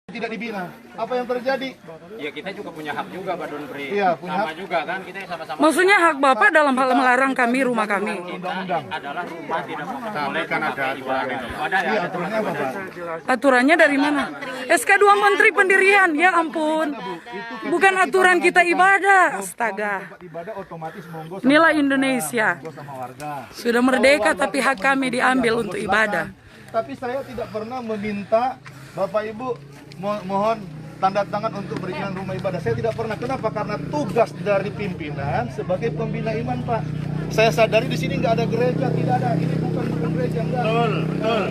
tidak dibina. Apa yang terjadi? Ya kita juga punya hak juga Pak Donpri. Iya, punya sama hak. juga kan kita sama-sama. Maksudnya hak Bapak dalam hal melarang kami rumah kami. Undang-undang. Adalah rumah tidak Boleh kan ada aturan itu. ibadah ya. Iya, aturannya apa, Pak? Aturannya dari mana? SK2 Menteri Pendirian, ya ampun. Bukan aturan kita ibadah. Astaga. Ibadah otomatis monggo sama Inilah warga, Indonesia. monggo sama warga. Sudah merdeka tapi hak kami diambil untuk ibadah. Tapi saya tidak pernah meminta Bapak Ibu mohon tanda tangan untuk perizinan rumah ibadah. Saya tidak pernah. Kenapa? Karena tugas dari pimpinan sebagai pembina iman, Pak. Saya sadari di sini nggak ada gereja, tidak ada. Ini bukan gereja, enggak. Betul, betul.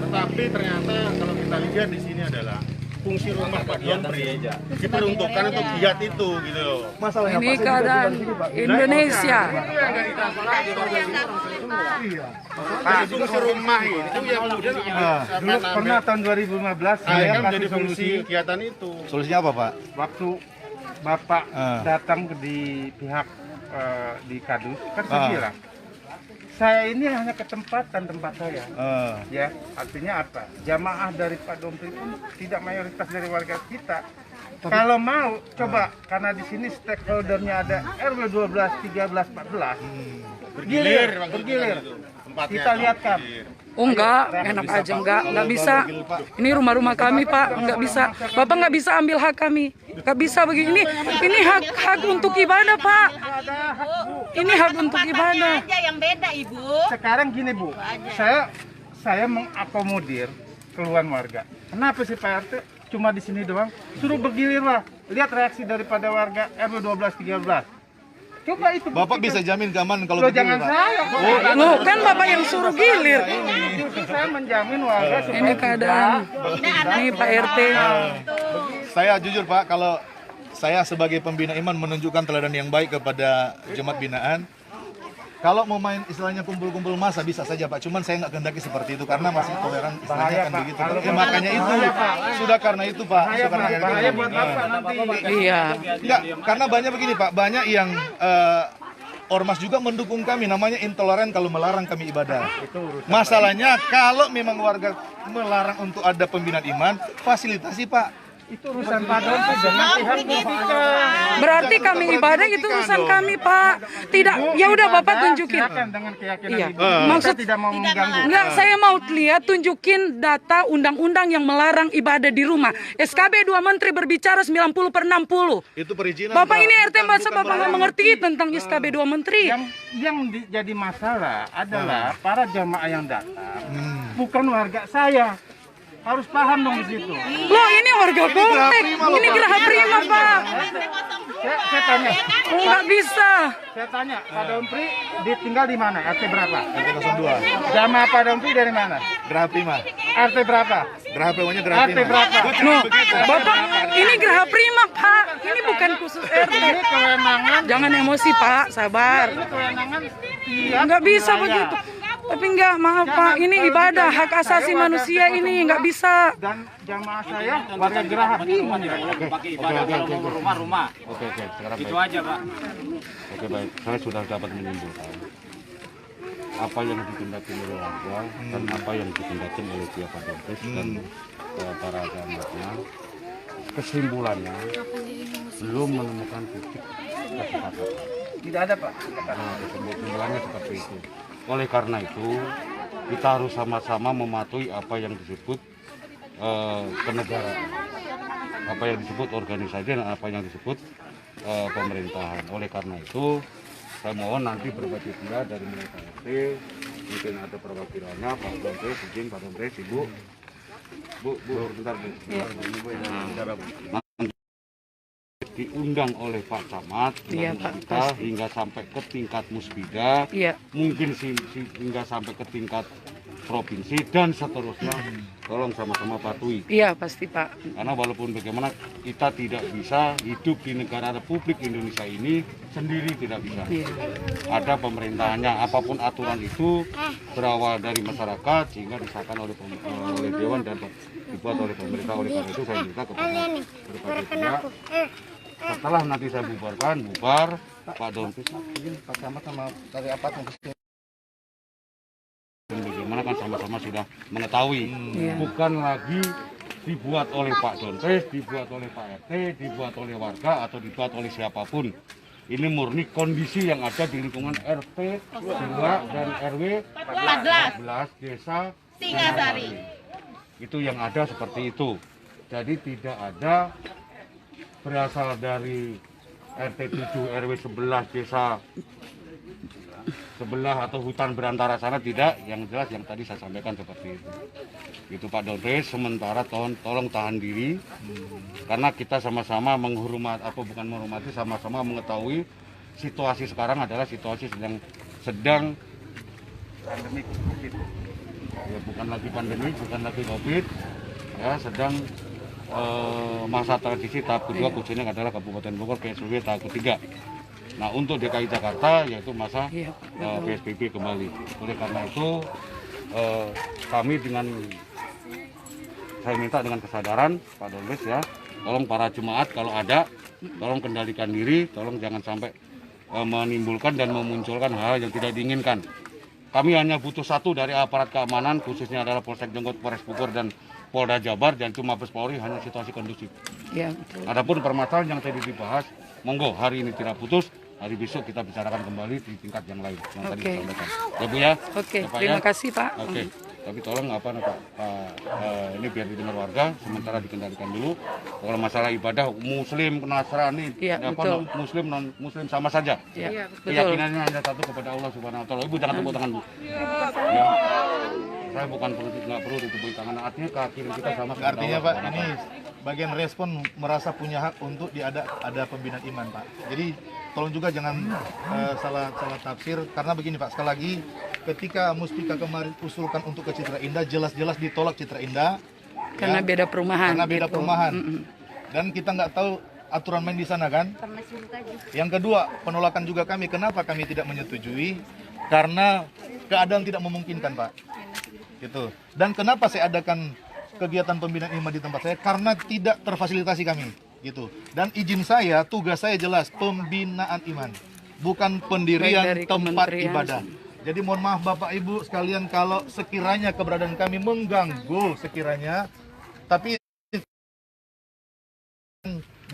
Tetapi ternyata kalau kita lihat di sini adalah fungsi rumah Pak Donpri diperuntukkan untuk giat itu gitu loh. Masalahnya Ini Pak, saya juga keadaan tinggal di sini, Pak. Indonesia. Iya. Pak, fungsi rumah itu yang kemudian Dulu pernah tahun 2015 saya kan kasih jadi fungsi solusi kegiatan itu. Solusinya apa, Pak? waktu Bapak datang di pihak di Kadus kan saya bilang saya ini hanya ketempatan tempat saya ya, artinya apa, jamaah dari Pak Donpri pun tidak mayoritas dari warga kita. Kalau mau coba, karena di sini stakeholdernya ada RW 12, 13, 14 Bergilir, bergilir. Tempatnya Kita lihatkan. Oh enggak, enak aja enggak bisa. Ini rumah-rumah kami Pak, enggak bisa. Bapak enggak bisa ambil hak kami. Enggak bisa begini. Ini hak untuk ibadah Pak. Ini hak untuk ibadah. Aja yang beda Ibu. Sekarang gini Bu, saya mengakomodir keluhan warga. Kenapa sih Pak RT cuma di sini doang? Suruh bergilir lah. Lihat reaksi daripada warga RW 12 13. Coba itu. Bapak bisa jamin keamanan kalau Loh, begini, jangan Pak? saya. Loh, kan Bapak yang suruh gilir. Justru saya menjamin warga supaya Ini keadaan. Ini Pak RT. Saya jujur, Pak, kalau saya sebagai pembina iman menunjukkan teladan yang baik kepada jemaat binaan. Kalau mau main istilahnya kumpul-kumpul massa bisa saja, Pak. Cuman saya nggak kehendaki seperti itu karena masih toleran istilahnya Bahaya, kan Pak. begitu. Kalau Makanya itu sudah karena itu, Pak. bahaya, Sudah Pak. karena Bahaya itu. buat Bapak nanti. Iya. Enggak, karena banyak begini, Pak. Banyak yang ormas juga mendukung kami, namanya intoleran kalau melarang kami ibadah. Masalahnya kalau memang warga melarang untuk ada pembinaan iman, fasilitasi, Pak. Itu urusan Pak Donpri dengan pihak pendidikan. Berarti kami ibadah itu urusan kami Pak. Tidak, ya udah Bapak tunjukin. Silakan dengan keyakinan Iya. Ibu. Maksud Kita tidak mau mengganggu. enggak, saya mau lihat tunjukin data undang-undang yang melarang ibadah di rumah. SKB 2 Menteri berbicara 90/60. Itu perizinan. Bapak Pak. ini RT Bukan masa Bapak nggak melarang. mengerti tentang SKB 2 Menteri? Yang jadi masalah adalah para jamaah yang datang bukan warga saya. Harus paham dong di situ. Loh, ini warga Poltek. Ini Geraha Prima Pak. Saya tanya, Nggak bisa. saya tanya, Pak Donpri ditinggal di mana? RT berapa? RT 02. Jamaah Pak Donpri dari mana? Geraha Prima. RT berapa? Geraha Primanya Geraha RT Prima. berapa? Loh, Bapak, ini Geraha Prima Pak. Ini bukan khusus RT. Ini kewenangan. Jangan emosi Pak, sabar. Ini kewenangan tiap Nggak bisa wilayah. begitu. Tapi nggak, maaf Pak, ini ibadah, hak asasi manusia ini nggak bisa. Dan jamaah saya warga Geraha. Pakai ibadah kalau mau rumah-rumah. Oke, sekarang Itu aja Pak. Oke baik, saya sudah dapat menyimpulkan apa yang ditindaki oleh warga dan apa yang ditindaki oleh pihak Pak Donpri dan para jamaahnya. Kesimpulannya belum menemukan titik kesepakatan. Tidak ada Pak. Nah, kesimpulannya seperti itu. Oleh karena itu kita harus sama-sama mematuhi apa yang disebut kenegaraan, apa yang disebut organisasi dan apa yang disebut pemerintahan. Oleh karena itu saya mohon nanti berbagai pihak dari mereka RT, mungkin ada perwakilannya Pak Donpri, izin Pak Donpri, Ibu, bentar Bu, ini Bu yang bicara Bu. Diundang oleh Pak Camat, Iya, dengan Pak, kita pasti. hingga sampai ke tingkat musbida, Iya. mungkin hingga sampai ke tingkat provinsi dan seterusnya. Tolong sama-sama patuhi. Iya pasti Pak. Karena walaupun bagaimana kita tidak bisa hidup di negara Republik Indonesia ini sendiri, tidak bisa. Iya. Ada pemerintahannya, apapun aturan itu berawal dari masyarakat sehingga disahkan oleh Dewan dan dibuat oleh pemerintah. Oleh karena itu saya minta kepada berbagai pihak, setelah nanti saya bubar Pak Donpri, Pak Camat sama dari apa dan bagaimana kan sama-sama sudah mengetahui, Iya. bukan lagi dibuat oleh Pak Dontes, dibuat oleh Pak RT, dibuat oleh warga atau dibuat oleh siapapun. Ini murni kondisi yang ada di lingkungan RT 2 dan RW 14 desa Singasari. Itu yang ada seperti itu. Jadi tidak ada berasal dari RT 7 RW 11 desa sebelah atau hutan berantara sana, tidak. Yang jelas yang tadi saya sampaikan seperti itu. Itu Pak Dontes, sementara tolong tahan diri karena kita sama-sama menghormati, apa bukan menghormati, sama-sama mengetahui situasi sekarang adalah situasi sedang Pandemi COVID. ya, bukan lagi pandemi, bukan lagi COVID, ya sedang masa transisi tahap kedua, khususnya adalah Kabupaten Bogor PSBB tahap ketiga. Nah, untuk DKI Jakarta yaitu masa PSBB kembali. Oleh karena itu kami saya minta dengan kesadaran Pak Dontes ya, tolong para jemaat kalau ada, tolong kendalikan diri, tolong jangan sampai menimbulkan dan memunculkan hal yang tidak diinginkan. Kami hanya butuh satu dari aparat keamanan, khususnya adalah Polsek Jenggot, Polres Bogor, dan Polda Jabar, dan cuma Mabes Polri, hanya situasi kondusif. Ya, betul. Adapun permasalahan yang tadi dibahas, monggo hari ini tidak putus, hari besok kita bicarakan kembali di tingkat yang lain yang tadi disampaikan. Ya Bu ya. Oke, Ya, Pak, terima ya. kasih Pak. Oke. Tapi tolong ini biar didengar warga, sementara dikendalikan dulu. Kalau masalah ibadah Muslim, Nasrani, Iya, betul. Muslim non Muslim sama saja. Ya, betul. Keyakinannya hanya satu kepada Allah Subhanahu Wa Taala. Ibu jangan tepuk tangan Bu. Ya. Saya bukan nggak perlu ditepuk tangan. Artinya keyakinan kita sama. kepada Artinya Allah Pak, Subhanahu ini Wa Taala. bagian respon merasa punya hak untuk ada pembinaan iman Pak. Jadi tolong juga jangan salah tafsir, karena begini Pak, sekali lagi ketika Muspika kemarin usulkan untuk ke Citra Indah, jelas-jelas ditolak Citra Indah Karena ya, beda perumahan. karena beda gitu. perumahan. Dan kita nggak tahu aturan main di sana kan. Yang kedua, penolakan juga kami, kenapa kami tidak menyetujui? Karena keadaan tidak memungkinkan Pak. Gitu. Dan kenapa saya adakan kegiatan pembinaan iman di tempat saya? Karena tidak terfasilitasi kami, gitu. Dan izin saya, tugas saya jelas pembinaan iman, bukan pendirian Baik dari tempat kementerian. ibadah. Jadi mohon maaf Bapak Ibu sekalian kalau sekiranya keberadaan kami mengganggu sekiranya, tapi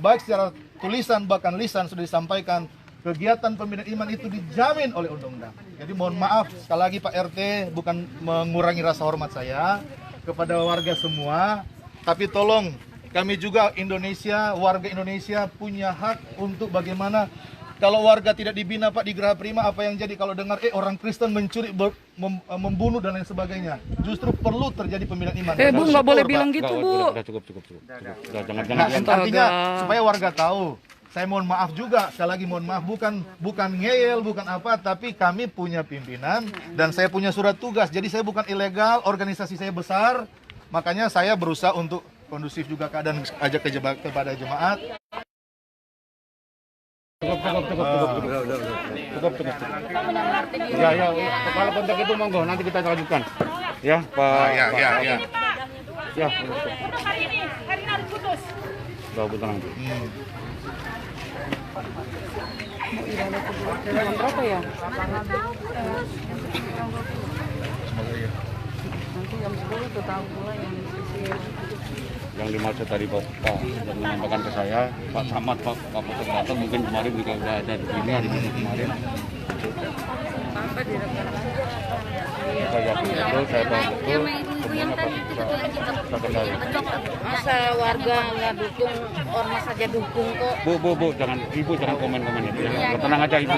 baik secara tulisan bahkan lisan sudah disampaikan, kegiatan pembinaan iman itu dijamin oleh undang-undang. Jadi mohon maaf sekali lagi Pak RT, bukan mengurangi rasa hormat saya kepada warga semua, tapi tolong kami juga Indonesia, warga Indonesia punya hak untuk bagaimana kalau warga tidak dibina Pak di Geraha Prima, apa yang jadi kalau dengar orang Kristen mencuri, membunuh dan lain sebagainya. Justru perlu terjadi pembinaan iman. Bu, nggak boleh Syukur, Pak. bilang gitu Bu. Udah cukup. Udah, jangan Nah, Astaga. artinya supaya warga tahu. Saya mohon maaf juga, sekali lagi mohon maaf, bukan ngeyel, bukan apa, tapi kami punya pimpinan dan saya punya surat tugas. Jadi saya bukan ilegal, organisasi saya besar, makanya saya berusaha untuk kondusif juga keadaan, ajak kepada jemaat. Cukup. Ya, kalau kontak itu monggo nanti kita lanjutkan. Ya, Pak. Ya. Ya. Hari ini harus putus. Bawa tenang. Jam berapa ya? Nanti jam 10 tuh tahu pula yang disisir. Yang dimaksud tadi Pak yang menyampaikan ke saya, Pak Samad, Pak Kapolsek datang, mungkin kemarin juga sudah ada di sini hari Minggu kemarin. Saya yakin betul, saya tahu betul. Semuanya pasti bisa kendali. Masa warga nggak dukung, ormas saja dukung kok. Bu, Ibu jangan komen-komen itu. Ya. Tenang aja Ibu.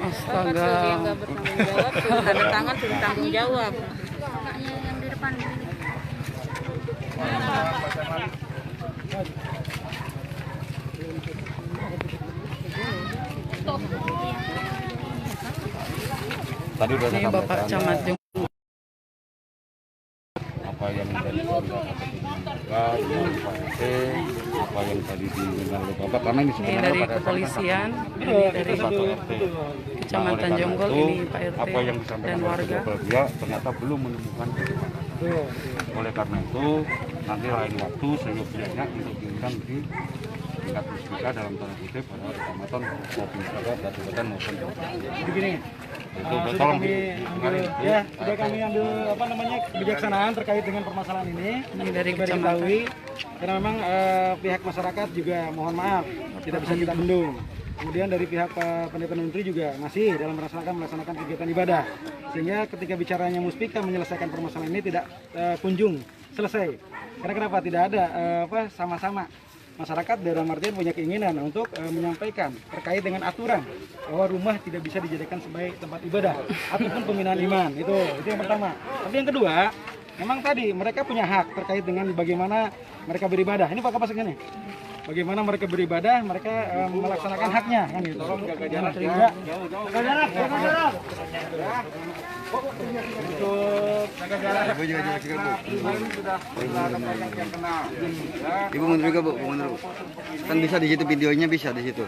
Astaga. Dia nggak bertanggung jawab, suruh tanda tangan suruh tanggung jawab. Tadi sudah Ini saya Bapak sampaikan Camat Jung. apa yang menjadi Pak RT, apa yang tadi didengar oleh Bapak, karena ini Ini sebenarnya dari pada kepolisian, ini dari satu RT. Kecamatan Nah, oleh Jonggol, karena itu, ini Pak RT apa yang dan disampaikan oleh warga. kedua belah pihak ternyata belum menemukan titik. Oleh karena itu nanti lain waktu seyogianya untuk diundang di tingkat Muspika dalam tanda kutip pada kecamatan maupun kabupaten maupun kota. Jadi gini, Betul, Sudah tolong kami ambil, ya, sudah kami ambil apa namanya kebijaksanaan terkait dengan permasalahan ini. Ini dari Supaya kecamatan. diketahui, karena memang pihak masyarakat juga mohon maaf tidak bisa kita bendung. Kemudian dari pihak Pak Pendeta Menteri juga masih dalam melaksanakan kegiatan ibadah. Sehingga ketika bicaranya Muspika menyelesaikan permasalahan ini tidak kunjung selesai. Karena kenapa? Tidak ada sama-sama masyarakat dalam artian punya keinginan untuk menyampaikan terkait dengan aturan bahwa rumah tidak bisa dijadikan sebagai tempat ibadah ataupun pembinaan iman. Itu yang pertama. Tapi yang kedua, memang tadi mereka punya hak terkait dengan bagaimana mereka beribadah. Ini Pak Kapas ini. Bagaimana mereka beribadah, mereka melaksanakan haknya kan gitu. Tolong jaga jarak. Jaga jarak. Untuk jaga jarak. Ibu juga Sudah yang kenal. Ibu mundur juga Bu, mundur. Kan bisa di situ videonya bisa di situ.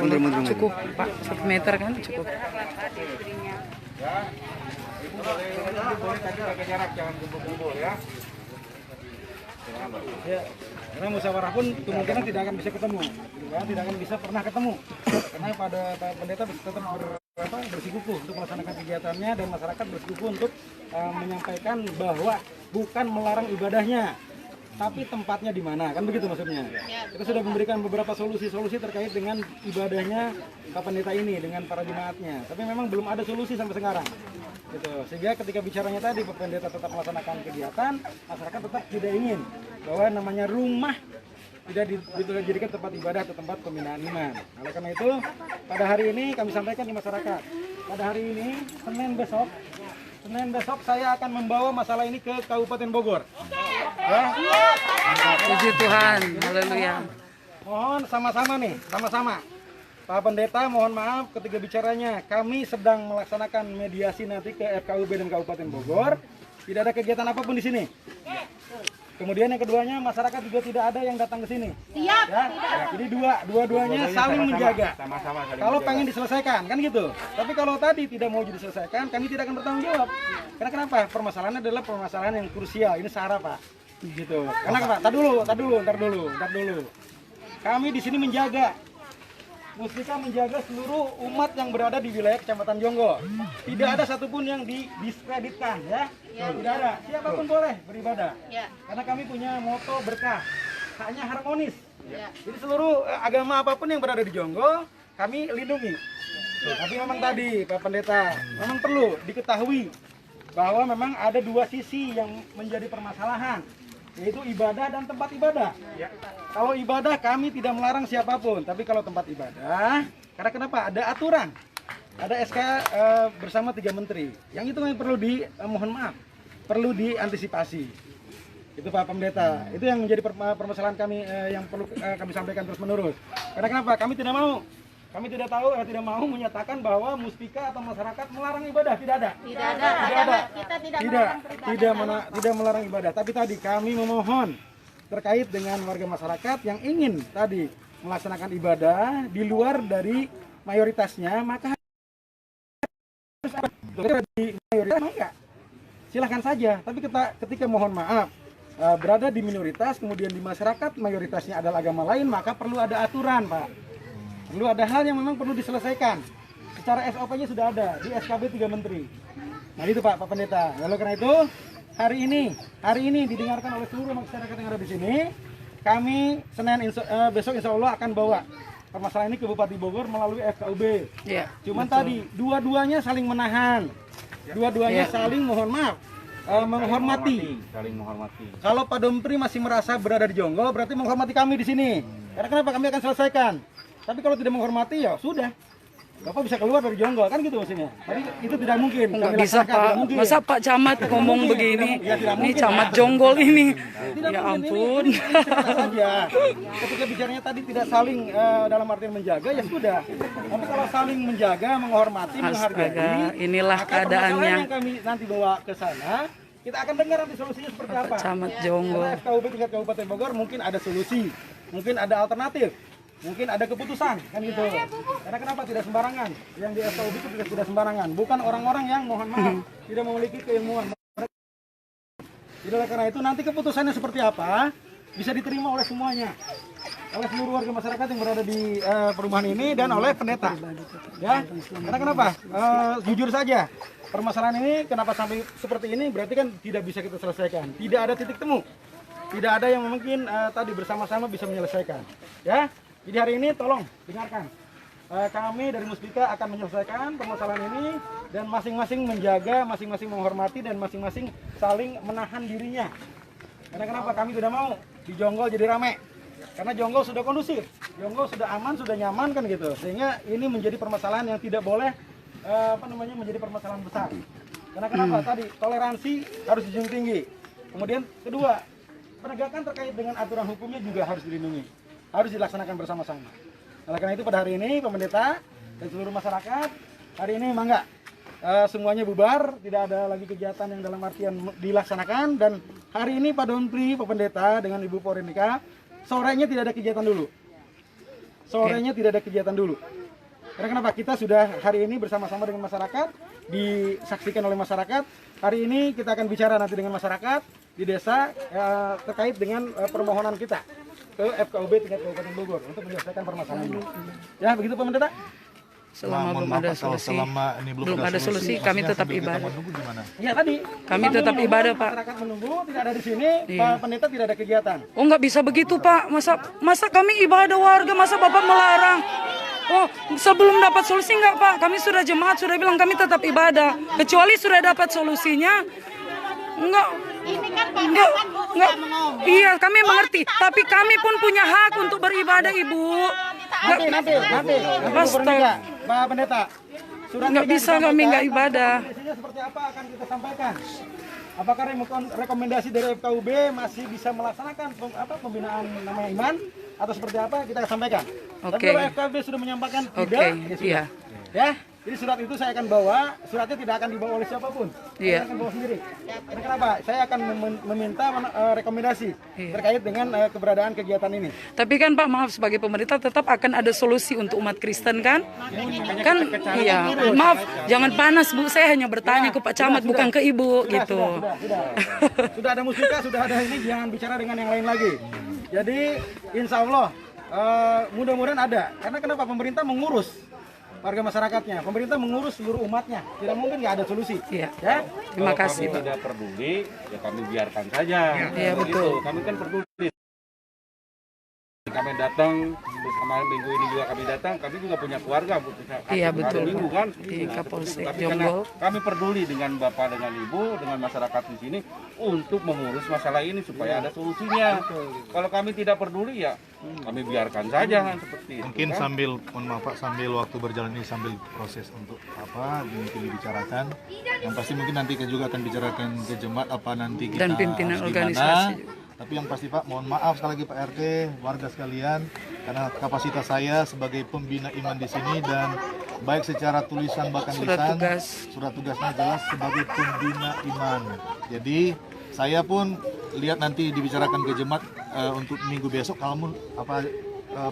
Mundur. Cukup Pak, 1 meter kan cukup. Boleh jaga jarak, jangan kumpul-kumpul ya. Ya, karena musyawarah pun kemungkinan tidak akan bisa ketemu, ya, tidak akan bisa pernah ketemu, karena pada Pak Pendeta tetap bersikukuh untuk melaksanakan kegiatannya dan masyarakat bersikukuh untuk menyampaikan bahwa bukan melarang ibadahnya, tapi tempatnya di mana, kan begitu maksudnya. Kita sudah memberikan beberapa solusi terkait dengan ibadahnya Pak Pendeta ini dengan para jemaatnya, tapi memang belum ada solusi sampai sekarang. Gitu. Sehingga ketika bicaranya tadi Pak Pendeta tetap melaksanakan kegiatan, masyarakat tetap tidak ingin bahwa namanya rumah tidak dijadikan tempat ibadah atau tempat pembinaan iman. Oleh karena itu, pada hari ini kami sampaikan di masyarakat, pada hari ini Senin besok saya akan membawa masalah ini ke Kabupaten Bogor. Ya. Puji Tuhan, haleluya. Mohon sama-sama Pak Pendeta, mohon maaf ketika bicaranya kami sedang melaksanakan mediasi nanti ke FKUB dan Kabupaten Bogor. Tidak ada kegiatan apapun di sini. Kemudian yang keduanya, masyarakat juga tidak ada yang datang ke sini. Siap. Ya? Jadi dua-duanya saling menjaga. Sama-sama saling Kalau menjaga. pengen diselesaikan, kan gitu. Tapi kalau tadi tidak mau diselesaikan, kami tidak akan bertanggung jawab. Karena kenapa? Permasalahannya adalah permasalahan yang krusial. Ini SARA, Pak. Gitu. Karena apa? Ntar dulu. Kami di sini menjaga. Muspika menjaga seluruh umat yang berada di wilayah Kecamatan Jonggol. Tidak ada satupun yang didiskreditkan, ya. Tidak ada. Siapapun boleh beribadah. Karena kami punya moto berkah, hanya harmonis. Jadi seluruh agama apapun yang berada di Jonggol, kami lindungi. Tapi memang tadi Pak Pendeta, memang perlu diketahui bahwa memang ada dua sisi yang menjadi permasalahan, yaitu ibadah dan tempat ibadah. Kalau ibadah kami tidak melarang siapapun, tapi kalau tempat ibadah, karena kenapa? Ada aturan, ada SK bersama 3 menteri, yang itu yang perlu perlu diantisipasi. Itu Pak Pendeta, itu yang menjadi permasalahan kami yang perlu kami sampaikan terus menerus. Karena kenapa? Kami tidak mau menyatakan bahwa Muspika atau masyarakat melarang ibadah, tidak ada. Kita Tidak melarang ibadah, tapi tadi kami memohon terkait dengan warga masyarakat yang ingin tadi melaksanakan ibadah di luar dari mayoritasnya, maka harus di mayoritas enggak. Silahkan saja, tapi ketika mohon maaf berada di minoritas, kemudian di masyarakat mayoritasnya adalah agama lain, maka perlu ada aturan, Pak. Perlu ada hal yang memang perlu diselesaikan. Secara SOP-nya sudah ada di SKB 3 Menteri. Nah itu Pak Pendeta. Lalu karena itu hari ini didengarkan oleh seluruh masyarakat yang ada di sini. Kami besok insya Allah akan bawa permasalahan ini ke Bupati Bogor melalui FKUB. Cuman tadi dua-duanya saling menahan, dua-duanya saling menghormati. Saling menghormati. Kalau Pak Dompri masih merasa berada di Jonggol, berarti menghormati kami di sini. Karena kenapa? Kami akan selesaikan. Tapi kalau tidak menghormati, ya sudah. Bapak bisa keluar dari Jonggol, kan gitu maksudnya. Tapi itu tidak mungkin. Enggak bisa Pak, masa Pak Camat ngomong begini? Ini Camat Jonggol ini. Ya ampun. Saja. Ketika bicaranya tadi tidak saling dalam artian menjaga, ya sudah. Tapi kalau saling menjaga, menghormati, menghargai, Astaga, inilah maka keadaannya. permasalahan yang kami nanti bawa ke sana, kita akan dengar nanti solusinya seperti apa. Camat Jonggol. Karena FKUB tingkat Kabupaten Bogor mungkin ada solusi, mungkin ada alternatif, mungkin ada keputusan, kan gitu. Karena kenapa tidak sembarangan? Yang di FKUB itu tidak sembarangan. Bukan orang-orang yang mohon maaf tidak memiliki keilmuan. Jadi oleh karena itu nanti keputusannya seperti apa bisa diterima oleh semuanya. oleh seluruh warga masyarakat yang berada di perumahan ini dan oleh pendeta. Ya, karena kenapa? Jujur saja, permasalahan ini kenapa sampai seperti ini berarti kan tidak bisa kita selesaikan. Tidak ada titik temu. Tidak ada yang mungkin tadi bersama-sama bisa menyelesaikan. Ya, jadi hari ini tolong dengarkan. Kami dari Musbika akan menyelesaikan permasalahan ini dan masing-masing menjaga, masing-masing menghormati dan masing-masing saling menahan dirinya. Karena kenapa? Kami tidak mau di Jonggol jadi rame. Karena Jonggol sudah kondusif, Jonggol sudah aman, sudah nyaman kan gitu. Sehingga ini menjadi permasalahan yang tidak boleh menjadi permasalahan besar. Karena kenapa? Tadi toleransi harus dijunjung tinggi. Kemudian kedua, penegakan terkait dengan aturan hukumnya juga harus dilindungi. Harus dilaksanakan bersama-sama. Oleh karena itu pada hari ini pendeta dan seluruh masyarakat hari ini mangga semuanya bubar, tidak ada lagi kegiatan yang dalam artian dilaksanakan dan hari ini Pak Donpri, Pak Pendeta dengan Ibu Porenika sorenya tidak ada kegiatan dulu. Sorenya tidak ada kegiatan dulu. Karena kenapa? Kita sudah hari ini bersama-sama dengan masyarakat, disaksikan oleh masyarakat. Hari ini kita akan bicara nanti dengan masyarakat di desa terkait dengan permohonan kita ke FKUB tingkat Kabupaten Bogor untuk menyelesaikan permasalahan ini. Ya, begitu Pak Pendeta? Selama belum ada solusi, belum ada solusi, kami tetap ibadah. Ya tadi. Kami tetap ibadah, Pak. Masyarakat menunggu, tidak ada di sini, Pak Pendeta tidak ada kegiatan. Oh, nggak bisa begitu, Pak. Masa kami ibadah warga, masa Bapak melarang? Oh, sebelum dapat solusi nggak, Pak? Kami sudah jemaat, sudah bilang kami tetap ibadah. Kecuali sudah dapat solusinya, enggak. Enggak. Iya, kami mengerti. Tapi kami pun punya hak untuk beribadah, Ibu. Nanti. Astaga. Pak Pendeta, Nggak bisa kami nggak ibadah. Kondisinya seperti apa akan kita sampaikan. Apakah rekomendasi dari FKUB masih bisa melaksanakan pembinaan namanya iman atau seperti apa kita sampaikan. Tapi kalau FKUB sudah menyampaikan tidak, ya sudah. Ya. Jadi surat itu saya akan bawa, suratnya tidak akan dibawa oleh siapapun. Saya akan bawa sendiri. Karena kenapa? Saya akan meminta rekomendasi terkait dengan keberadaan kegiatan ini. Tapi kan Pak, maaf, sebagai pemerintah tetap akan ada solusi untuk umat Kristen kan? Kan iya, maaf, jangan panas Bu, saya hanya bertanya ke Pak Camat bukan ke Ibu gitu. Sudah ada Musbika, sudah ada ini, jangan bicara dengan yang lain lagi. Jadi insya Allah mudah-mudahan ada. Karena kenapa? Pemerintah mengurus warga masyarakatnya, pemerintah mengurus seluruh umatnya, tidak mungkin nggak ada solusi. Iya. Ya, terima kasih. Kalau kami tidak peduli, ya kami biarkan saja. Iya betul. Kami kan peduli. Kami datang, terus kemarin minggu ini juga kami datang, kami juga punya keluarga. Iya betul. Minggu kan. Di Kapolsek Tapi Jonggol. karena kami peduli dengan Bapak, dengan Ibu, dengan masyarakat di sini untuk mengurus masalah ini supaya ada solusinya. Kalau kami tidak peduli ya kami biarkan saja kan seperti itu. Mungkin kan? sambil, mohon maaf Pak, sambil waktu berjalan ini sambil proses untuk apa mungkin dibicarakan. Yang pasti mungkin nanti juga akan bicarakan ke jemaat apa nanti kita Dan pimpinan harus organisasi. gimana. Tapi yang pasti Pak, mohon maaf sekali lagi Pak RT, warga sekalian, karena kapasitas saya sebagai pembina iman di sini dan baik secara tulisan bahkan lisan, surat tugasnya jelas sebagai pembina iman. Jadi saya pun lihat nanti dibicarakan ke jemaat untuk minggu besok, kalau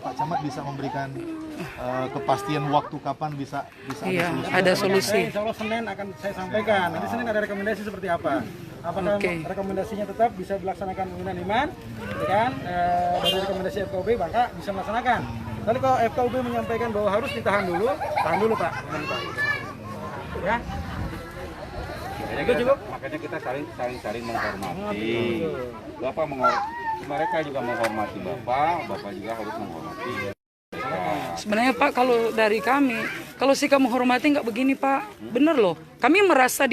Pak Camat bisa memberikan kepastian waktu kapan bisa ada solusi. Insya Allah Senin akan saya sampaikan. Nanti Senin ada rekomendasi seperti apa. Apakah rekomendasinya tetap bisa dilaksanakan pembinaan iman, kan? Dari rekomendasi FKUB maka bisa melaksanakan. Tapi kalau FKUB menyampaikan bahwa harus ditahan dulu, tahan dulu Pak. Ya. Itu cukup. Makanya kita saling menghormati. Bapak mereka juga menghormati Bapak juga harus menghormati. Sebenarnya Pak, kalau dari kami, kalau sikap menghormati nggak begini Pak, bener loh. Kami merasa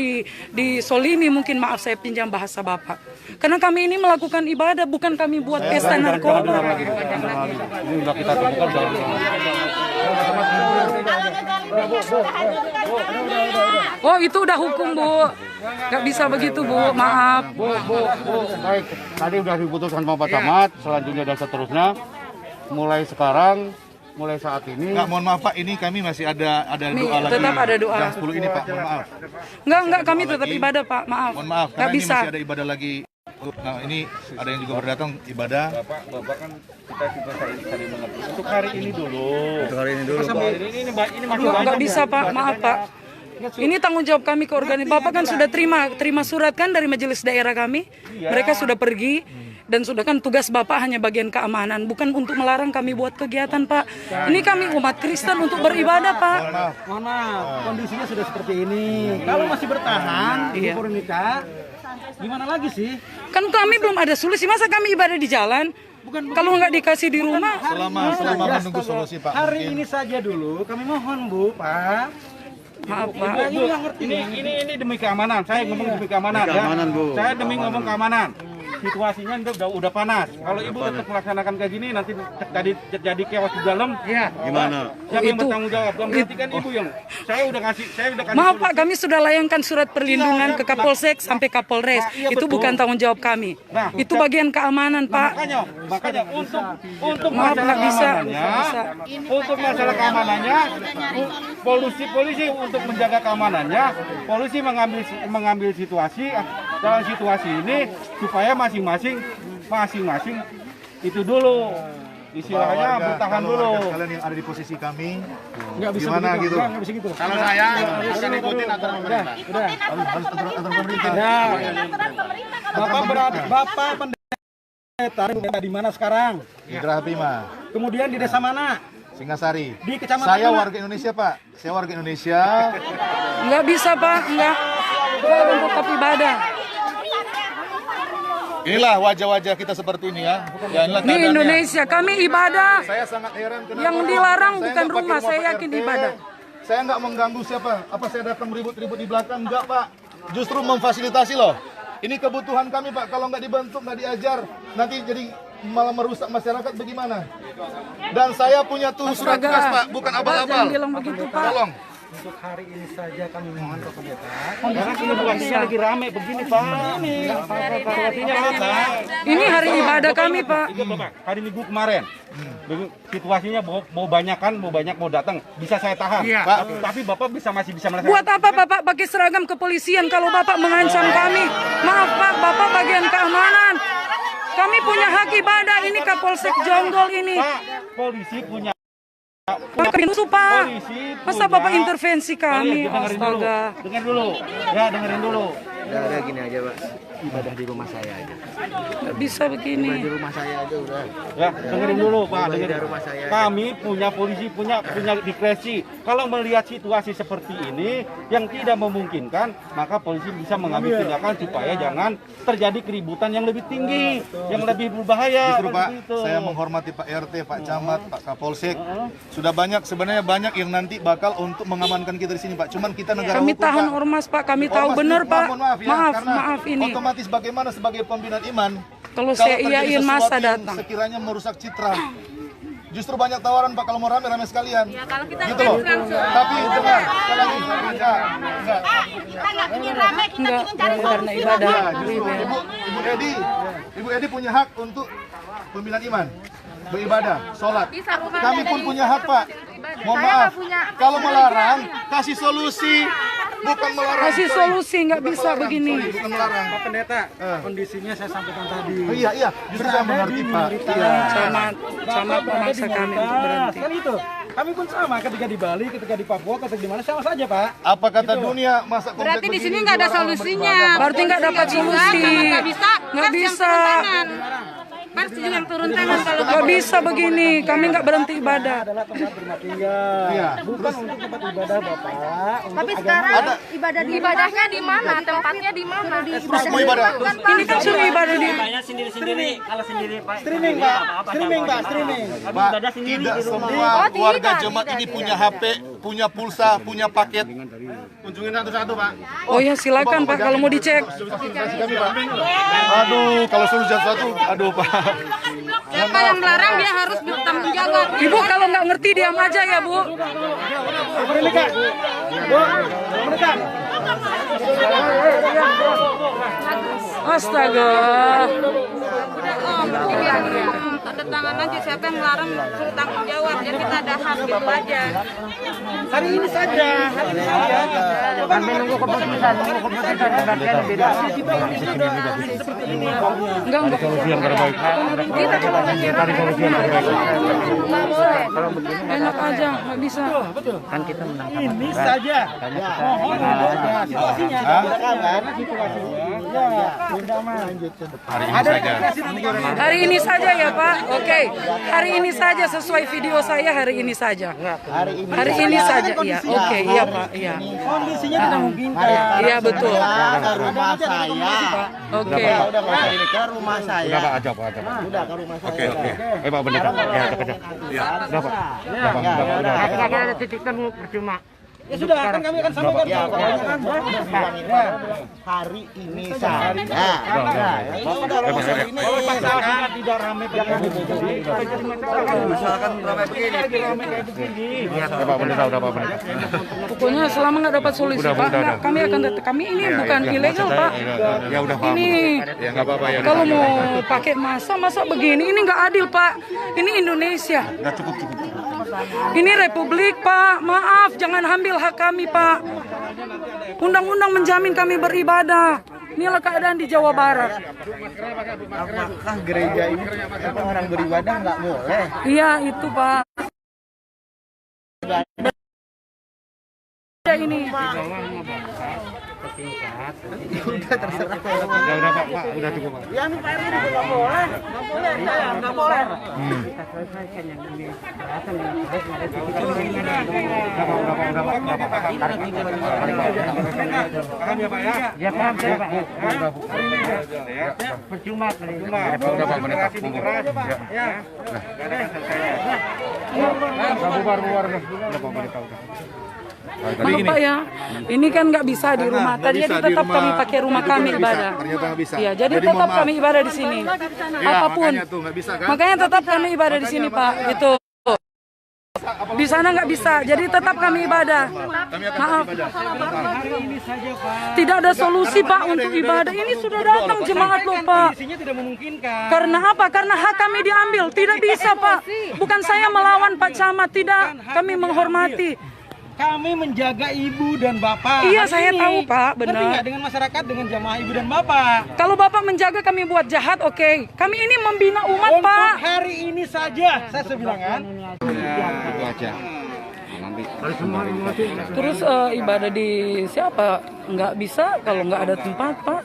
disolimi, mungkin maaf saya pinjam bahasa Bapak. Karena kami ini melakukan ibadah, bukan kami buat pesta narkoba. Ini sudah kita temukan dari Oh itu udah hukum Bu, nggak bisa begitu Bu, maaf. Bu, baik. Tadi udah diputuskan sama Pak Camat, selanjutnya dan seterusnya. Mulai saat ini. Nggak, mohon maaf Pak, ini kami masih ada doa lagi. Tetap ada doa. Jam 10 ini Pak, mohon maaf. Enggak, kami tetap ibadah Pak, maaf. Mohon maaf, nggak karena bisa. ini masih ada ibadah lagi. Nah ini ada yang juga berdatang ibadah. Bapak kan kita juga saling mengerti. Untuk hari ini dulu. Ini Nggak bisa Pak, maaf Pak. Ini tanggung jawab kami ke organisasi. Bapak kan sudah terima surat kan dari majelis daerah kami. Mereka sudah pergi. Dan sudah kan tugas Bapak hanya bagian keamanan, bukan untuk melarang kami buat kegiatan, Pak. Ini kami umat Kristen untuk beribadah, Pak. Mohon maaf, kondisinya sudah seperti ini. Kalau masih bertahan, Ibu Purnika, gimana lagi sih? Kan kami belum ada solusi, masa kami ibadah di jalan? Kalau nggak dikasih di rumah? Selama menunggu solusi, Pak. Hari ini saja dulu, kami mohon Bu, Pak. Maaf, Pak. Ini demi keamanan. Saya ngomong demi keamanan, Keamanan, Bu. Saya demi ngomong keamanan. Situasinya udah panas. Kalau ibu tetap melaksanakan kayak gini, nanti terjadi chaos di dalam. Gimana? Siapa yang bertanggung jawab? Berarti kan ibu yang saya udah kasih Maaf Pak, kami sudah layangkan surat perlindungan ke Kapolsek sampai Kapolres. Itu bukan tanggung jawab kami. Itu bagian keamanan, Pak. Makanya untuk Maaf, masalah nggak bisa. keamanannya, untuk masalah keamanannya, polisi untuk menjaga keamanannya, polisi mengambil situasi dalam situasi ini supaya masing-masing itu dulu istilahnya bertahan dulu. Kalian yang ada di posisi kami, Nggak bisa gimana begitu. gitu? Nggak bisa gitu. Kalau saya akan ikutin aturan pemerintah. Udah. Harus aturan pemerintah. Bapak pendeta di mana sekarang? Di Geraha Bima, Kemudian di desa mana? Singasari. Di kecamatan Saya mana? warga Indonesia, Pak. Saya warga Indonesia. Nggak bisa, Pak. Nggak untuk tempat ibadah. Inilah wajah-wajah kita seperti ini ya. Ya, inilah Ini keadaannya. Indonesia, kami ibadah. Saya sangat heran kenapa Yang dilarang saya bukan nggak pakai rumah, saya Pak yakin RT. ibadah. Saya nggak mengganggu siapa. Apa saya datang ribut-ribut di belakang? Enggak, Pak. Justru memfasilitasi loh. Ini kebutuhan kami, Pak. Kalau nggak dibentuk, nggak diajar, nanti jadi malah merusak masyarakat bagaimana? Dan saya punya tuh surat Astaga. tugas, Pak. Bukan abal-abal. Jangan bilang begitu, Pak. Tolong. Untuk hari ini saja kami mohon ke pendeta. Karena situasinya lagi rame begini, Pak. Situasinya rame. Ini hari ibadah kami, Pak. Itu Bapak, hari Minggu kemarin. Situasinya mau banyak mau datang, bisa saya tahan. Pak, tapi Bapak masih bisa melaksanakan. Buat apa Bapak pakai seragam kepolisian kalau Bapak mengancam kami? Maaf Pak, Bapak bagian keamanan. Kami punya hak ibadah, ini Kapolsek Jonggol ini. Pak, polisi punya Bapak musuh, Pak. polisi Masa punya- Bapak intervensi kami? Dengerin dulu. Astaga. Dengerin dulu. Ya, dengerin dulu. Udah gini aja, Pak. Ibadah di rumah saya aja. Nggak bisa begini. Di rumah saya aja udah. Ya, dengerin dulu, Pak. Ibadah Dengerin. di rumah saya aja. Kami punya polisi punya diskresi. Kalau melihat situasi seperti ini yang tidak memungkinkan, maka polisi bisa mengambil tindakan supaya jangan terjadi keributan yang lebih tinggi, yang lebih berbahaya. Justru kan Pak, begitu. saya menghormati Pak RT, Pak Camat, Pak Kapolsek. Sudah sebenarnya banyak yang nanti bakal untuk mengamankan kita di sini, Pak. Cuman kita negara Kami hukum, tahan Pak. ormas, Pak. Kami tahu Ormas benar, itu, Pak. mohon maaf ya, karena Maaf ini. otomatis bagaimana sebagai pembinaan iman Kalau saya terjadi iyain sesuatu masa yang datang. sekiranya merusak citra. Justru banyak tawaran, Pak, kalau mau rame sekalian. Ya, kalau kita Gitu loh. Tapi dengar, sekali lagi, enggak. kita nggak ingin rame, kita Enggak, ingin cari karena ibadah. Ya, justru Ibu Edi punya hak untuk pembinaan iman, beribadah, sholat. Kami pun punya hak, Pak. Mohon maaf, kalau melarang, kasih solusi, bukan melarang. Kasih solusi, nggak bisa begini. Bukan melarang. Pak Pendeta, kondisinya saya sampaikan tadi. Oh, iya, justru saya mengerti, Pak. Iya. Camat memaksa kami untuk berhenti. Kan itu. Kami pun sama ketika di Bali, ketika di Papua, ketika di mana sama saja, Pak. Apa kata dunia masa komplek Berarti di sini begini, nggak ada dua orang solusinya. beribadah? Berarti nggak dapat solusi. Nggak bisa. Nggak bisa. Pers juga yang turun tangan kalau Nggak bisa begini. Kami nggak berhenti ibadah. Adalah tempat rumah tinggal. Iya. Bukan untuk tempat ibadah, Bapak. Tapi sekarang ibadahnya di mana? Tempatnya di mana? Terus mau ibadah. Ini kan suruh ibadah di Streaming, Pak. Streaming, Pak. Streaming. Pak, tidak semua keluarga jemaat ini punya HP, punya pulsa, punya paket. Kunjungin satu-satu, Pak. Oh ya silakan Pak kalau mau dicek. Kasih kami, Pak. Aduh, kalau suruh sesuatu, aduh, Pak. siapa yang melarang dia harus bertanggung jawab. Ibu kalau nggak ngerti diam aja ya Bu. Mereka. Bu, mereka. Astaga. Tanda tangan aja siapa yang melarang suruh tanggung jawab. Ya kita ada hak gitu aja. Hari ini saja. Hari ini saja. Kami nunggu keputusan pendakian beda. Seperti ini. Enggak. Solusi yang terbaik. Kita cuma Cari solusi yang terbaik. nggak boleh. Enak aja nggak bisa. Kan kita menangkap Ini saja. Mohon situasinya. Karena situasinya. Ya. Hari ini saja ya Pak. Oke. Hari ini saja sesuai video saya, hari ini saja. Hari ini saja iya. Oke, iya Pak. Iya. Kondisinya tidak mungkin. Iya betul. Ke rumah saya. Oke. Udah nggak usah ini, ke rumah saya. Udah Pak, aja Pak, aja Pak. Udah ke rumah saya. Oke. Pak Pendeta. Ya, kerja. Udah Pak. Kira-kira ada titik temu percuma. Ya sudah, kan kami akan sampaikan Ya, ke hari ini saya. tidak ramai Pak Pendeta, udah Pak Pendeta. Pokoknya selama nggak dapat solusi Udah, Pak, udah. nggak, kami akan kami ini bukan ilegal Pak. Ya udah paham. Ini Ya nggak apa-apa ya. kalau mau pakai masa begini, ini nggak adil Pak. Ini Indonesia. Udah cukup. Ini Republik Pak, maaf jangan ambil hak kami Pak. Undang-undang menjamin kami beribadah. Inilah keadaan di Jawa Barat. Apakah gereja ini orang beribadah nggak boleh? Iya itu Pak. Ini. Udah terserah. Udah Pak, udah cukup Pak. Ya ini Pak RW nggak boleh. Nggak boleh. Paham ya Pak ya? Ya paham saya Pak. Percuma. Udah Pak Pendeta. Ya. Bubar. Udah Pak Pendeta udah. Maaf Pak ya, ini kan nggak bisa di rumah. Tadinya tetap kami pakai rumah kami ibadah. Ternyata nggak bisa. Iya, jadi tetap kami ibadah di sini. Apapun. Makanya tuh nggak bisa kan? Makanya tetap kami ibadah di sini Pak. Itu. Di sana nggak bisa, jadi tetap kami ibadah. Maaf. Tidak ada solusi Pak untuk ibadah. Ini sudah datang jemaat loh Pak. Kondisinya tidak memungkinkan. Karena apa? Karena hak kami diambil. Tidak bisa Pak. Bukan saya melawan Pak Camat, tidak. Kami menghormati. Kami menjaga ibu dan bapak. Iya, Hari saya ini. tahu, Pak, benar. Ngerti nggak dengan masyarakat, dengan jamaah ibu dan bapak? Kalau Bapak menjaga kami buat jahat, oke. Kami ini membina umat Untuk Pak. hari ini saja, saya bilang kan. Itu aja. Nanti Terus ibadah di siapa? Nggak bisa kalau nggak ada tempat Pak.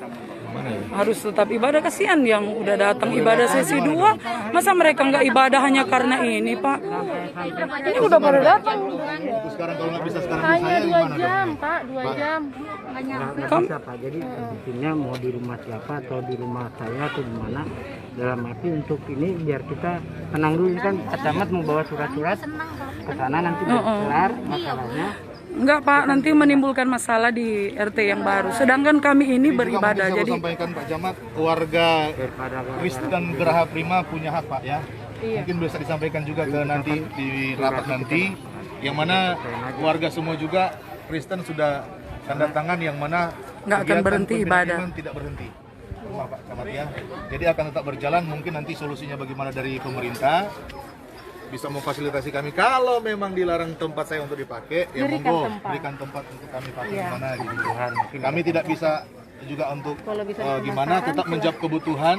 Harus tetap ibadah, kasihan yang udah datang ibadah sesi 2. Masa mereka nggak ibadah hanya karena ini Pak? Ini udah pada datang. Terus sekarang kalau nggak bisa sekarang Hanya saya 2 gimana jam, dong? Pak, 2 jam. Hanya Bisa Pak, jadi intinya mau di rumah siapa atau di rumah saya atau di mana, dalam arti untuk ini biar kita tenang dulu kan. Pak Camat mau bawa surat-surat ke sana nanti biar kelar masalahnya. Enggak Pak, nanti menimbulkan masalah di RT yang baru. Sedangkan kami ini beribadah, Juga jadi sampaikan Pak Camat, warga Kristen Geraha Prima punya hak Pak ya. Mungkin bisa disampaikan juga ke nanti di rapat nanti, yang mana warga semua juga Kristen sudah tanda tangan yang mana nggak akan kegiatan berhenti pembinaan ibadah. iman tidak berhenti. Rumah Pak Camat ya. Jadi akan tetap berjalan. Mungkin nanti solusinya bagaimana dari pemerintah bisa memfasilitasi kami. Kalau memang dilarang tempat saya untuk dipakai, ya monggo berikan tempat untuk kami pakai di mana gitu. Kami tidak bisa juga untuk gimana tetap menjawab kebutuhan.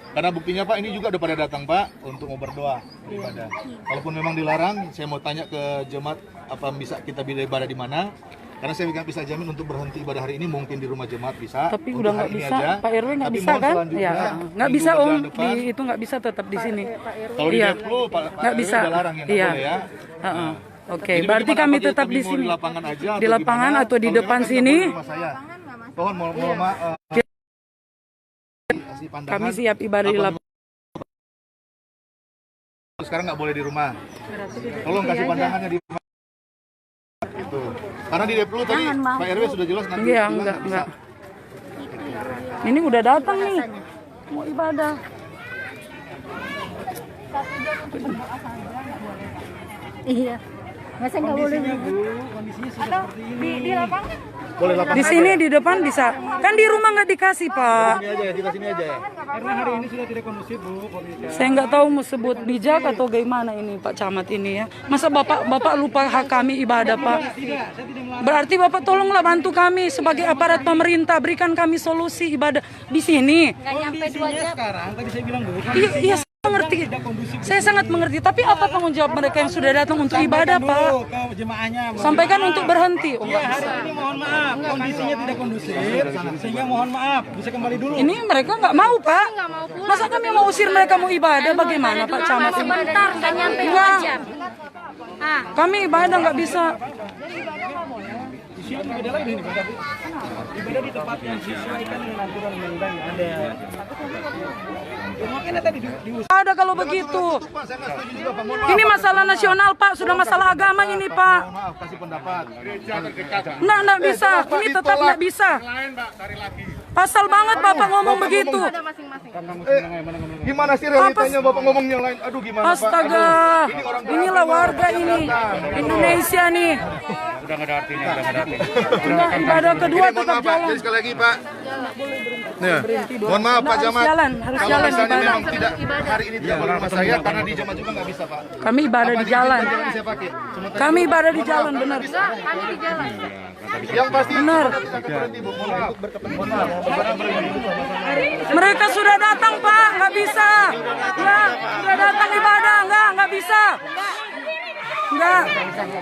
Karena buktinya Pak, ini juga udah pada datang Pak untuk mau berdoa ibadah. Kalaupun memang dilarang, saya mau tanya ke jemaat apa bisa kita ibadah di mana. Karena saya nggak bisa jamin untuk berhenti ibadah hari ini, mungkin di rumah jemaat bisa. tapi untuk udah hari nggak ini bisa. aja. Pak RW nggak Tapi bisa mohon kan? selanjutnya, Ya, nggak minggu bisa bulan Om. depan, Di itu nggak bisa tetap di sini. kalau di Iya. Deplu, Pak Nggak RW bisa. udah larang ya, nggak Iya. boleh ya. Heeh. Oke, Jadi berarti bagaimana, kami apakah tetap kami di mau sini. di lapangan aja Di lapangan gimana? atau di Kalau depan memang sini. nggak boleh di rumah saya. Mohon kasih pandangan. Kami siap ibadah di Apa lapangan. sekarang nggak boleh di rumah. Tolong kasih pandangannya di rumah. Itu. Karena di Deplu tadi Pak RW sudah jelas nanti. Iya, bilang enggak. Ini udah datang nih. Mau ibadah. Iya. Masa nggak boleh Kondisinya sudah seperti ini. di lapangan? Boleh lapangan. Di sini di depan bisa. Kan di rumah nggak dikasih Pak. Sini aja ya, kita sini aja ya. Karena hari ini sudah tidak kondusif Bu, kondisinya. Saya nggak tahu mau sebut bijak atau gimana ini Pak Camat ini ya. Masa Bapak lupa hak kami ibadah Pak? Tidak, saya tidak melarang. Berarti Bapak tolonglah bantu kami sebagai aparat pemerintah, berikan kami solusi ibadah di sini. Nggak nyampe 2 Kondisinya jam. sekarang, tadi saya bilang Bu, Iya, Mengerti, saya sangat mengerti. Tapi apa tanggung jawab mereka yang sudah datang untuk ibadah, Pak? Ke jemaahnya. Sampaikan untuk berhenti. Iya, hari ini mohon maaf, kondisinya tidak kondusif, sehingga mohon maaf, bisa kembali dulu. Ini mereka nggak mau, Pak. Masa kami mau usir mereka mau ibadah? Bagaimana, Pak Camat? Sebentar, nggak nyampe 2 Enggak. jam. Kami ibadah nggak bisa. Ibadah lagi nih, ibadah di tempat yang disesuaikan dengan aturan undang-undang yang ada. Makanya tadi Ada kalau begitu. Ini masalah nasional, Pak. Sudah masalah agama ini, Pak. Maaf, kasih pendapat. Nggak bisa. Ini tetap nggak bisa. Pasal banget Bapak ngomong begitu. Gimana sih realitanya Bapak ngomong yang lain? Aduh gimana Pak? Astaga. Inilah warga ini. Indonesia nih. Udah nggak ada artinya, udah nggak ada artinya. Enggak, ibadah kedua Mohon tetap maaf Pak, jalan. jadi sekali lagi Pak. Ya. Mohon maaf Pak Harus Camat. jalan, harus Kalau jalan misalnya ibadah. memang tidak hari ini tidak boleh rumah saya karena di Jamat juga nggak bisa Pak. Kami ibadah di jalan. Jalan saya pakai. Cuma tadi- Kami ibadah di jalan, benar. Kami di jalan. yang pasti Benar. berhenti Bu. Mohon maaf. Mohon maaf. Mereka sudah datang, Pak. Nggak bisa. Nggak, sudah datang ibadah. Nggak bisa. Nggak.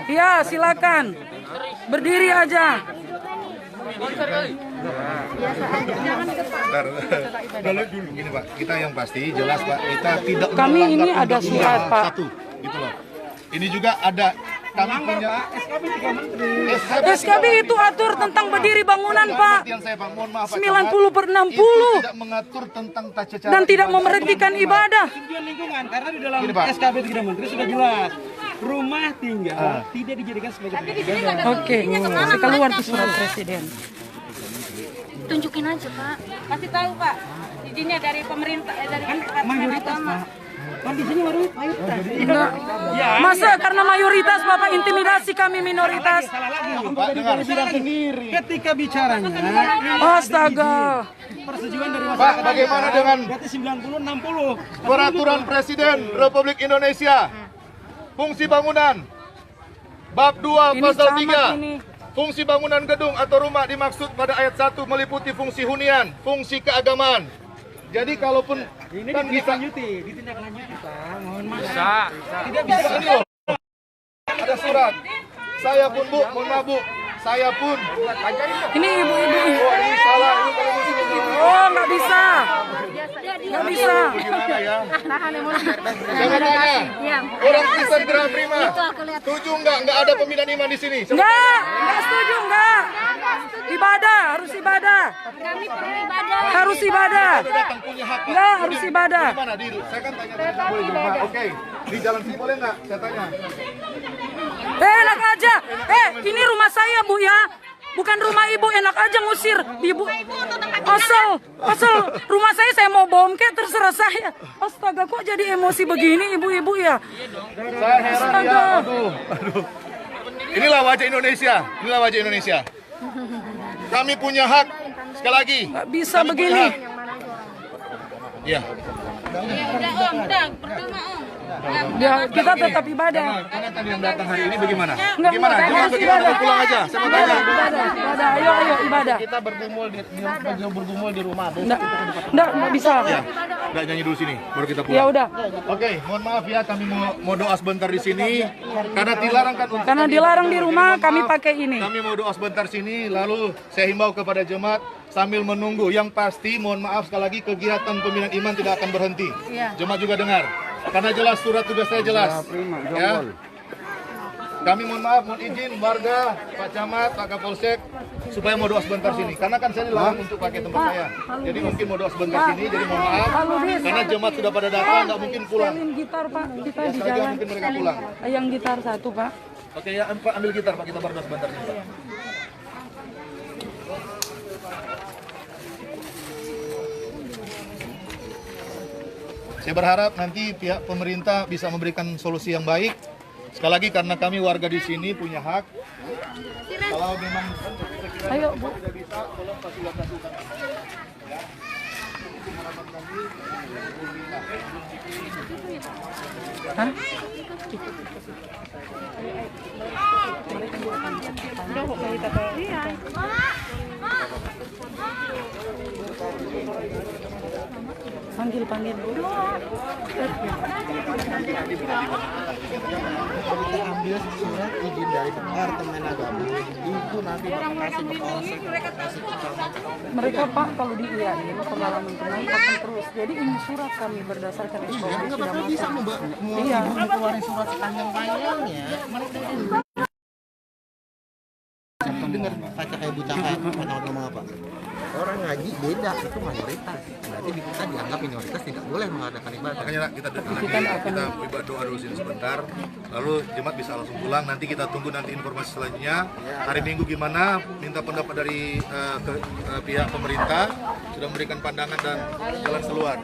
Ya, silakan. Berdiri aja. Dulu gini Pak, kita yang pasti jelas Pak, kita tidak Kami melanggar ini ada undang-undang. surat, Pak. Satu, gitu loh. Ini juga ada kami punya SKB itu atur tentang berdiri bangunan, Pak. Yang saya Pak, mohon maaf Pak 90/60 Itu tidak mengatur tentang tata cara dan tidak ibadah. memberhentikan ibadah. tujuan lingkungan karena di dalam Gini, Pak. SKB 3 Menteri sudah jelas rumah tinggal tidak dijadikan sebagai tempat ibadah. Oke, saya keluar tuh surat presiden. Tunjukin aja, Pak. Kasih tahu Pak, izinnya dari pemerintah, dari Mayoritas Pak. Kondisinya mayoritas. Enggak. Masa karena mayoritas Bapak intimidasi kami minoritas? Salah lagi. Pak, dengar. Ketika bicaranya Astaga. persetujuan dari Pak, masyarakat. bagaimana dengan Berarti 90-60. Peraturan Presiden Republik Indonesia fungsi bangunan bab 2 Ini pasal camat 3 ini. fungsi bangunan gedung atau rumah dimaksud pada ayat 1 meliputi fungsi hunian, fungsi keagamaan. Jadi kalaupun Ini kan bisa ditindaklanjuti Pak. Mohon maaf. tidak bisa ini loh. Ada surat. Saya pun Bu, mohon maaf Bu. Saya pun. Ini ibu-ibu. Oh, ini salah. Ini kalau muslim. Oh, nggak bisa. Nggak bisa. Gimana ya? Tahan emosi. Saya mau tanya. Orang Kristen Gerah Prima. Setuju nggak ada pembinaan iman di sini? Nggak setuju, nggak. Ibadah, harus ibadah. Kami perlu ibadah. Harus ibadah. Datang punya hak. Pak. Nggak, harus ibadah. Di mana? Saya kan tanya tadi boleh di rumah. Oke. Di jalan sini boleh nggak? Saya tanya. Enak aja. Ini rumah saya, Bu ya. Bukan rumah ibu, enak aja ngusir ibu. Asal rumah saya mau bom kayak terserah saya. Astaga, kok jadi emosi begini ibu-ibu ya? Saya heran ya. Aduh. Inilah wajah Indonesia. Inilah wajah Indonesia. Kami punya hak. Sekali lagi. Nggak bisa begini. Iya. udah Om, udah percuma Om. Ya, kita tetap ibadah. Karena tadi yang datang hari ini bagaimana? Nggak, Bagaimana? harus Bagaimana? ibadah. Pulang aja. Saya mau tanya. Ibadah. Ayo ibadah. Kita bergumul di rumah. Nggak bisa. Nggak nyanyi dulu sini, baru kita Ya pulang. udah. Oke, mohon maaf ya, kami mau doa sebentar di sini karena dilarang kan. untuk Karena kami dilarang di berdoa. rumah, Jadi, mohon kami maaf, pakai ini. Kami mau doa sebentar sini, lalu saya himbau kepada jemaat sambil menunggu. Yang pasti, mohon maaf sekali lagi, kegiatan pembinaan iman tidak akan berhenti. Jemaat juga dengar, karena jelas surat tugas saya jelas. Ya. Kami mohon maaf, mohon izin warga, Pak Camat, Pak Kapolsek, supaya mau doa sebentar sini. Karena kan saya dilarang untuk pakai tempat saya. Jadi mungkin mau doa sebentar sini, jadi mohon maaf. Karena jemaat sudah pada datang, nggak mungkin pulang. Setelin gitar Pak, kita Ya, di sekali lagi jalan. mungkin mereka pulang. Yang gitar satu Pak. Oke ya, Pak ambil gitar Pak, kita berdoa sebentar sini Pak. Saya berharap nanti pihak pemerintah bisa memberikan solusi yang baik. Sekali lagi karena kami warga di sini punya hak. Kalau memang Ayo Bu. tidak bisa, tolong fasilitasi kami. Hah? Panggil. Kita ambil surat izin dari Departemen Agama itu nanti bakal kasih ke Polsek, kasih ke Camat. Mereka Pak kalau diiyain pengalaman kemarin akan terus. Jadi ini surat kami berdasarkan SOP Enggak sudah bakal bisa masuk. mau Iya. keluarin surat sepanjang-panjangnya. Mereka dengar baca kayak buta kayak ngomong apa? Orang ngaji beda, itu mayoritas. Berarti kita dianggap minoritas tidak boleh mengadakan ibadah. Makanya Nak, kita ibadah doa dulu sini sebentar, lalu jemaat bisa langsung pulang. Nanti kita tunggu nanti informasi selanjutnya. Hari Minggu gimana? Minta pendapat dari pihak pemerintah, sudah memberikan pandangan dan jalan keluar.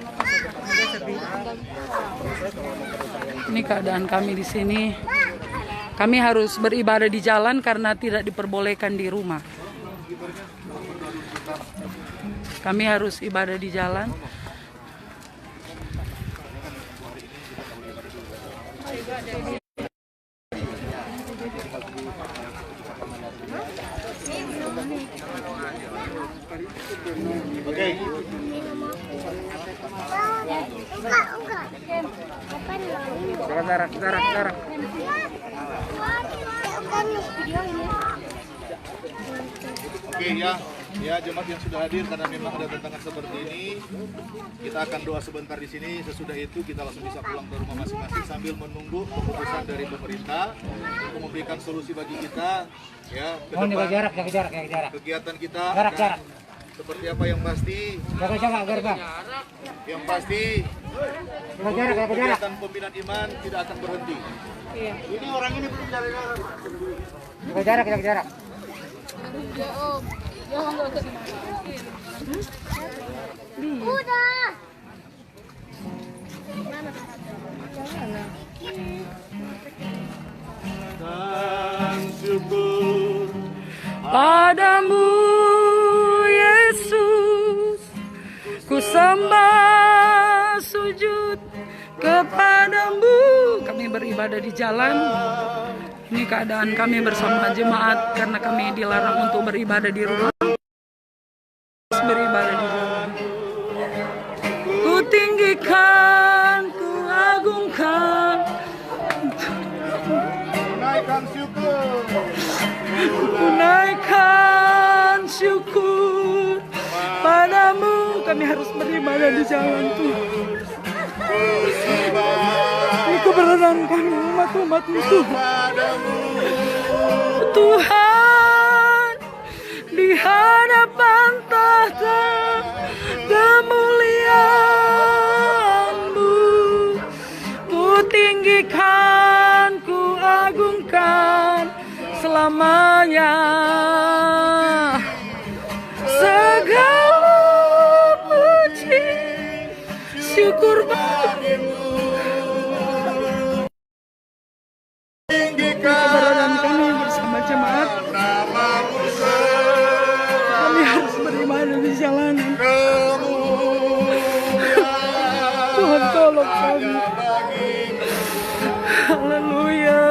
Ini keadaan kami di sini. Kami harus beribadah di jalan karena tidak diperbolehkan di rumah. Kami harus ibadah di jalan. Oke. Jarak. Oke ya jemaat yang sudah hadir, karena memang ada tantangan seperti ini, kita akan doa sebentar di sini. Sesudah itu kita langsung bisa pulang ke rumah masing-masing sambil menunggu keputusan dari pemerintah untuk memberikan solusi bagi kita ya ke depan. Jarak. Kegiatan kita Jarak. seperti apa yang pasti. Jaga. Yang pasti kegiatan pembinaan iman tidak akan berhenti. Ini orang ini belum jarak. Jarak. Udah. Dan syukur Padamu Yesus, ku sembah sujud kepadamu. Kami beribadah di jalan. Ini keadaan kami bersama jemaat karena kami dilarang untuk beribadah di rumah. Beribadah di jalan. Ku tinggikan, ku agungkan. naikkan syukur. Ku naikkan syukur padamu. Kami harus beribadah di jalan Tuhan. Ini keberadaan kami umat-umat-Mu Tuhan. Tuhan, di hadapan tahta kemuliaan-Mu, ku tinggikan, ku agungkan selamanya. Segala puji syukur bagimu. Keberadaan kami bersama jemaat, kami harus beribadah di jalanan. Tuhan tolong kami. Haleluya.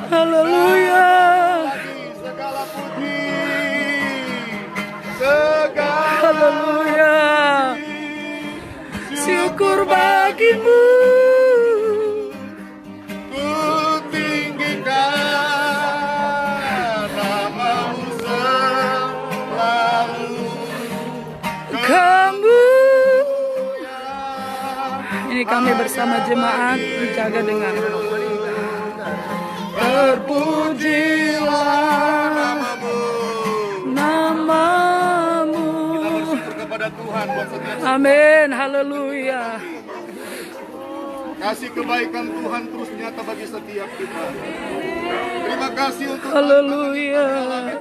Haleluya. Haleluya. Syukur bagimu. Ku tinggikan namamu selalu. Kamu. Ini kami bersama jemaat dijaga dengan terpujilah namamu. Kita bersyukur kepada Tuhan buat setiap Amin. Haleluya. kasih kebaikan Tuhan terus nyata bagi setiap kita. Terima kasih untuk Haleluya.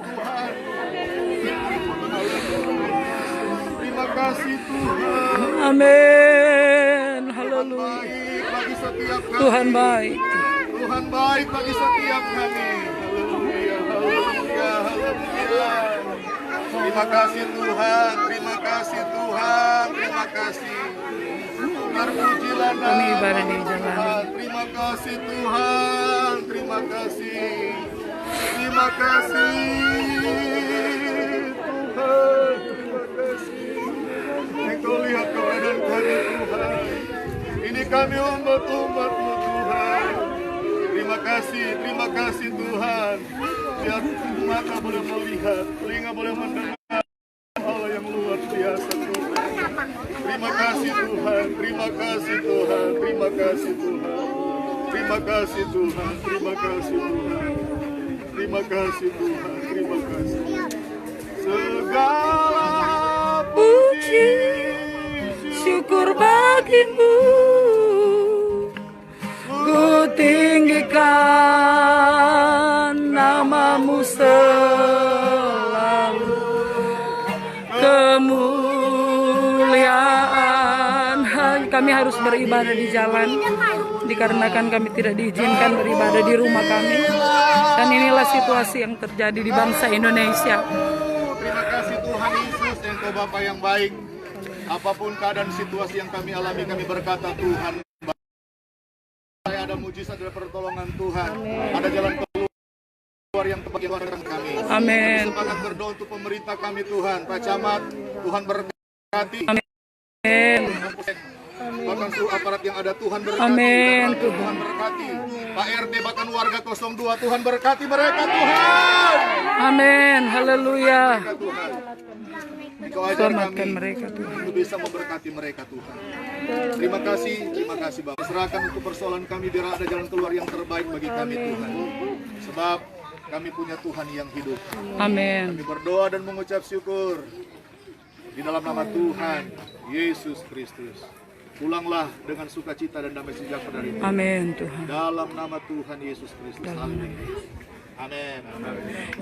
Tuhan. Terima kasih Tuhan. Amin. Haleluya. Baik bagi setiap kami. Tuhan baik. Tuhan baik bagi setiap kami. Haleluya, haleluya, haleluya. Terima kasih Tuhan, terima kasih Tuhan, terima kasih. Terpujilah nama Kami ibadah di jalan. Tuhan. Terima kasih Tuhan, terima kasih. Terima kasih Tuhan, terima kasih. kami umat-umat-Mu Tuhan. Terima kasih Tuhan. Biar mata boleh melihat, telinga boleh mendengar Allah yang luar biasa Tuhan. Terima kasih Tuhan, terima kasih Tuhan, terima kasih Tuhan. Terima kasih Tuhan, terima kasih Tuhan. Terima kasih Tuhan, terima kasih. Segala Puji, syukur bagimu, ku tinggikan namamu selalu, kemuliaan. Kami harus beribadah di jalan, dikarenakan kami tidak diizinkan beribadah di rumah kami. Dan inilah situasi yang terjadi di bangsa Indonesia. Terima kasih Tuhan Yesus, Engkau Bapa yang baik. Apapun keadaan situasi yang kami alami, kami berkata Tuhan, ada mujizat dari pertolongan Tuhan. Ada jalan keluar yang tepat bagi kami. Amin. Kami sepakat berdoa untuk pemerintah kami Tuhan. Pak Camat, Tuhan berkati. Amin. Bahkan seluruh aparat yang ada Tuhan berkati. Amin. Tuhan berkati. Pak RT bahkan warga 02 Tuhan berkati mereka Tuhan. Amin. Haleluya. Tuhan. Engkau ajar Selamatkan kami mereka Tuhan. untuk bisa memberkati mereka Tuhan. Terima kasih Bapak. Serahkan untuk persoalan kami biar ada jalan keluar yang terbaik bagi kami Tuhan. Sebab kami punya Tuhan yang hidup. Amin. Kami berdoa dan mengucap syukur di dalam nama Tuhan Yesus Kristus. Pulanglah dengan sukacita dan damai sejahtera dari Tuhan. Amin Tuhan. Dalam nama Tuhan Yesus Kristus. Amin. Amin.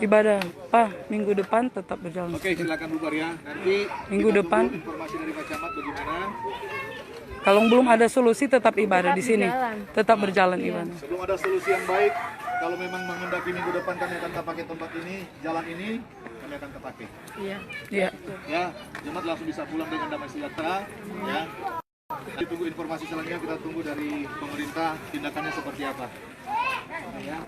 Ibadah Pak minggu depan tetap berjalan. Oke, silakan bubar ya. Nanti Minggu kita depan. tunggu informasi dari Pak Camat bagaimana. Kalau belum ada solusi tetap ibadah di sini. Tetap berjalan ibadah. Sebelum ada solusi yang baik, kalau memang menghendaki minggu depan kami akan pakai tempat ini, jalan ini kami akan pakai. Iya. Ya, jemaat langsung bisa pulang dengan damai sejahtera. Ya. Nanti tunggu informasi selanjutnya, kita tunggu dari pemerintah tindakannya seperti apa. Ya.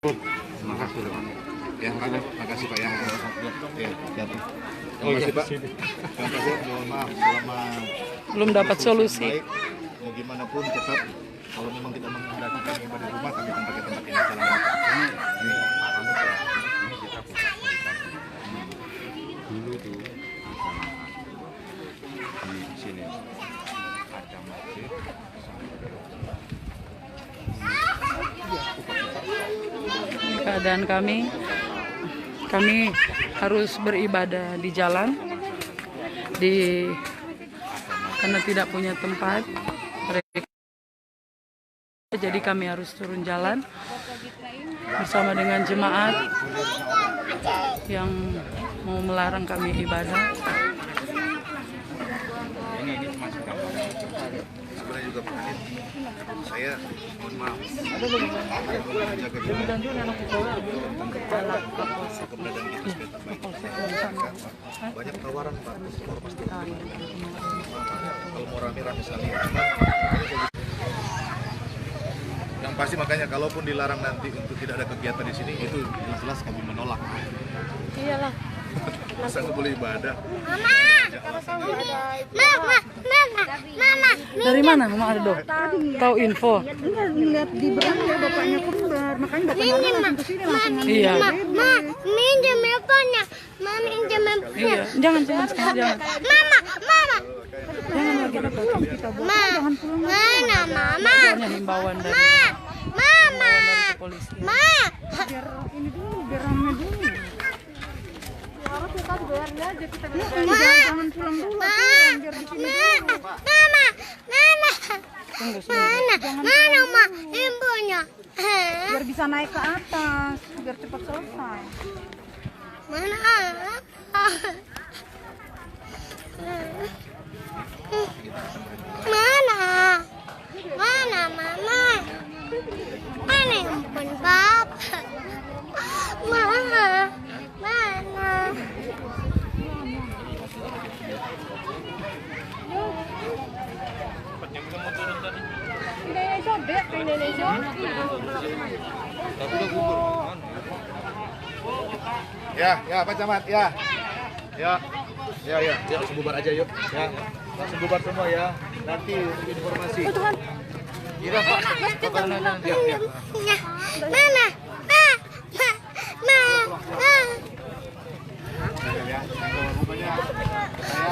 Terima kasih Pak. Ya, terima kasih Pak ya. Terima kasih Pak. Terima kasih. Mohon maaf selama Belum dapat solusi. baik, mau gimana pun tetap kalau memang tidak menghendaki kami ibadah di rumah, kami akan pakai tempat ini. Salam. Ini Pak Ramut ya. Ini kita pusat dulu tuh di sini ada masjid. Keadaan kami harus beribadah di jalan karena tidak punya tempat mereka, jadi kami harus turun jalan bersama dengan jemaat yang mau melarang kami ibadah. Sebenarnya juga Pak Adit, saya mohon maaf keberadaan kita supaya terbaik. Banyak tawaran Pak, ormas kalau mau rame-rame sekali. Yang pasti makanya kalaupun dilarang nanti untuk tidak ada kegiatan di sini, itu jelas-jelas kami menolak. Iyalah. Masa nggak boleh ibadah? Mama. Dari mana Mama Ardo? Tahu info? Lihat di beranda bapaknya kembar, makanya bapaknya langsung ke sini langsung. Iya. Minjem handphonenya. Mama minjem handphone. Iya. Jangan sekarang jangan. Mama. Jangan lagi dipotong. Mana mama? Hanya himbauan dari Mama. polisi. Biar ini dulu, biar rame dulu. Harus kita biarnya aja kita jangan pulang dulu. Biar di sini dulu. Mana ma handphonenya? Biar bisa naik ke atas, biar cepat selesai. Mana? Mana mama? Mana handphone papa? Mana? Indonesia. Ya Pak Camat, ya, sebubar aja yuk, ya, sebubar semua ya, nanti untuk informasi. Iya Pak, Mana? ya, pokoknya saya